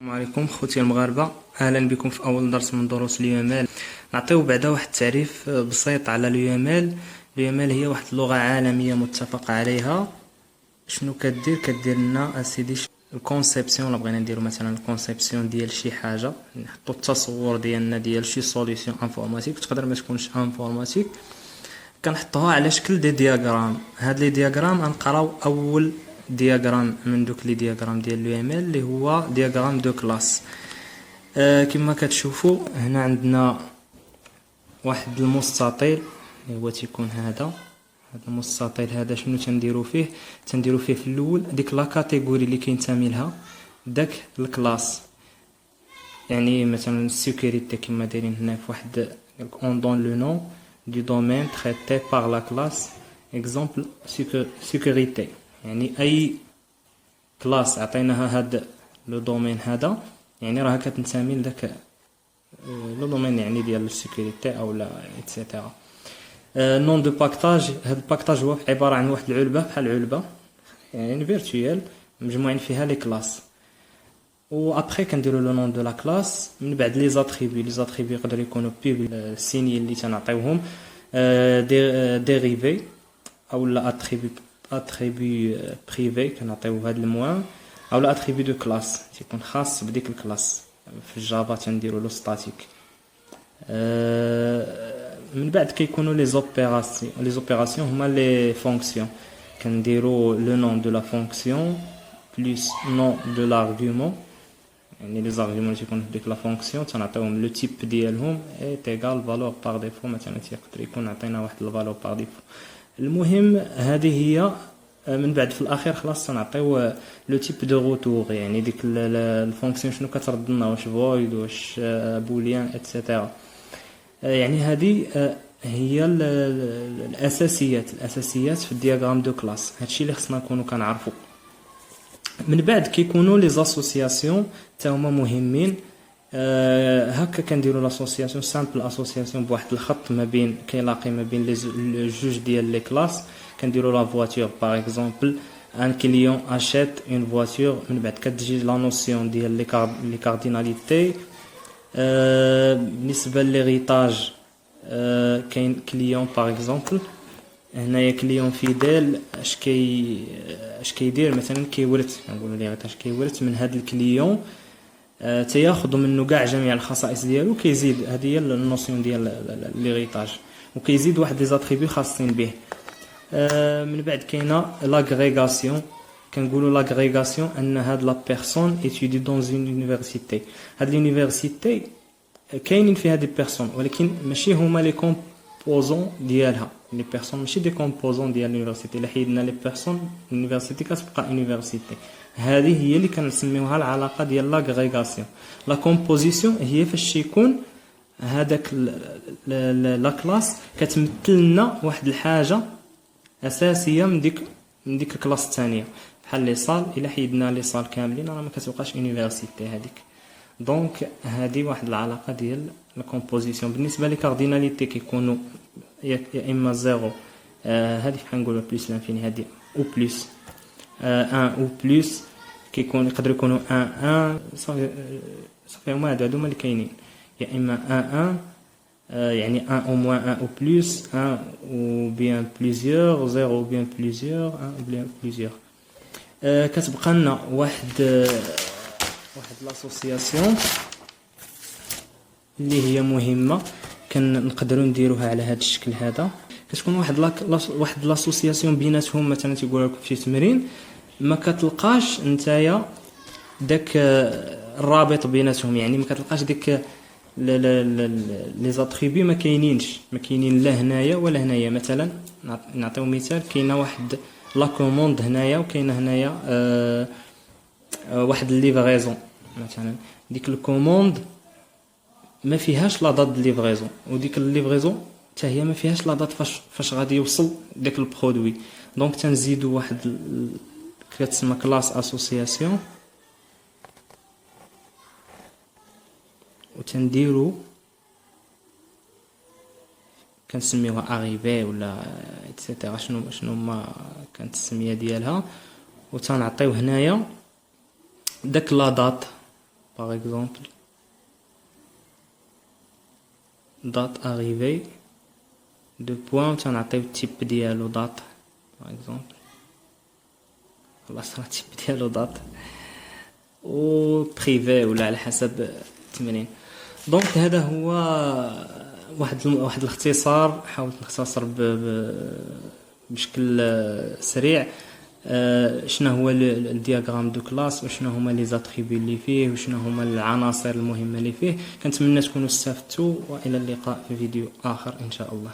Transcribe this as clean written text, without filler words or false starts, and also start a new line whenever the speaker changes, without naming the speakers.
السلام عليكم خوتي المغاربه، اهلا بكم في اول درس من دروس اليو نعطيو بعدا واحد التعريف بسيط على اليو هي واحد اللغه عالميه متفق عليها. شنو كدير لنا اسيدي الكونسيبسيون، ولا بغينا نديرو مثلا الكونسيبسيون ديال شي حاجه، نحطو التصور ديالنا ديال شي سوليوشن انفورماتيك، تقدر ما تكونش انفورماتيك، كنحطوها على شكل دي دياغرام. هاد لي دياغرام غنقراو اول دياغرام من دوك لي دياغرام ديال لو ام ال اللي هو دياغرام دو كلاس. كما كتشوفوا هنا عندنا واحد المستطيل اللي هو تيكون هذا المستطيل هذا. شنو تنديرو فيه في الاول ديك لا كاتيجوري اللي كينتمي لها داك الكلاس، يعني مثلا السيكوريتي كما دايرين هنا في واحد اون دون لو نون du domaine traité par la classe exemple sécurité، يعني اي كلاس عطيناها هاد لو دومين هذا يعني راها كتنتمي لذاك لو دومين يعني ديال السيكوريتي او لا ايتترا. نون دو باكتاج، هاد الباكتاج هو عباره عن واحد العلبه بحال علبه يعني فيرتوال مجموعين فيها لي كلاس، و ابري كنديروا لو نون دو لا كلاس. من بعد لي زاتريبي يقدروا يكونوا بيبل السيني اللي تنعطيوهم، ديريفي او لا اتريبي بريفي كنعطيو هاد الموان، او لا اتريبي دو كلاس تيكون خاص بديك الكلاس. في الجافا تنديروا لو ستاتيك. من بعد كيكونوا لي زوبيراسيون هما لي فونكسيون، كنديروا لو نون دو لا فونكسيون بلس نون دو لارغومون، يعني لي زارغومون تيكون في ديك لا فونكسيون تنعطيوهم لو تيب ديالهم اي تيغال فالور بار ديفو، مثلا تيقدر يكون عطينا واحد الفالور بار ديفو. المهم هذه هي. من بعد في الاخير خلاص تنعطيو لو تيب دو روتور، يعني ديك الفونكسيون شنو كترد لنا، واش فويد واش بوليان اتسيتيرا. يعني هذه هي الاساسيات في الدياغرام دو كلاس. هادشي اللي خصنا نكونوا كنعرفوا. من بعد كيكونوا لي زاسوسياسيون حتى هما مهمين. هكا كنديروا لاسوسياسيون سامبل اسوسياسيون بواحد الخط ما بين كيلاقي ما بين لي جوج ديال لي كلاس. كنديروا لا فواتور باغ اكزومبل ان كليون اشيت اون فواتور، من بعد كتجي لا نوسيون ديال لي كارديناليتي. بالنسبه للهيريتاج كاين كليون باغ اكزومبل، هنايا كليون فيديل اش كيدير مثلا كيورث، كنقولوا ليه كيورث من هذا الكليون، تياخذ منه كاع جميع الخصائص ديالو، كيزيد. هذه هي النوسيون ديال ليغيتاج، وكيزيد واحد لي زاتريبيو خاصين به. من بعد كاينه لاغريغاسيون، كنقولوا لاغريغاسيون ان هاد لا بيرسون ايتودي دون اون يونيفرسيتي. هاد لونيفرسيتي كاينين فيها دي بيرسون، ولكن ماشي هما لي كومبوزون ديالها. لي بيرسون ماشي دي كومبوزون ديال لونيفرسيتي، الا حيدنا لي بيرسون لونيفرسيتي كتبقى يونيفرسيتي. هذه هي اللي كنسميوها العلاقه ديال لاغريغاسيون. لا كومبوزيسيون هي فاش يكون هذاك لا كلاس كتمثل لنا واحد الحاجه اساسيه من ديك الكلاس الثانيه، بحال لي صال. الا حيدنا لي صال كاملين راه ما كتبقاش يونيفرسيتي هذيك. دونك هذه واحد العلاقه ديال لا كومبوزيسيون. بالنسبه لي كارديناليتي كيكونوا يا اما زيرو، هذه بحال نقولوا بلس لانفيني، هذه او بلس 1 او بلس، كيكون يقدر يكونوا 1 صافي هما هادو اللي كاينين، يا اما 1 يعني 1 او موان 1 او بلس 1 او بيان بليزيور 0 او بيان بليزيور 1 او بيان بليزيور. كتبقى لنا واحد لاسوسياسيون اللي هي مهمه، كنقدروا نديروها على هذا الشكل هذا. كتكون واحد لاسوسياسيون بيناتهم، مثلا تيقول لكم في تمرين ما كتلقاش نتايا داك الرابط بيناتهم، يعني ما كتلقاش ديك لي زاتريبي ما كاينين لا هنايا ولا هنايا. مثلا نعطيو مثال، كاينه واحد لا كوموند هنايا، وكاينه هنايا واحد الليفريزون. مثلا ديك الكوموند ما فيهاش لا دات د ليفريزون، وديك الليفريزون حتى هي ما فيهاش لا دات فاش غادي يوصل داك البرودوي. دونك تنزيدوا واحد كتسمى كلاس اسوسياسيون، وتنديروا كنسميوها اريفي ولا ايتترا، شنو ما كانت السميه ديالها. وتنعطيو هنايا داك لا دات par exemple date arrivée de point تنعطيو التيب ديالو date par exemple خلاص راه التيب ديالو date و بريفي ولا على حسب التمرين. دونك هذا هو واحد الاختصار، حاولت نختصر بشكل سريع شنو هو الدياغرام دو كلاس وشنو هما لي زاتريبي اللي فيه وشنو هما العناصر المهمه اللي فيه. كنتمنى تكونوا استفدتوا، والى اللقاء في فيديو اخر ان شاء الله.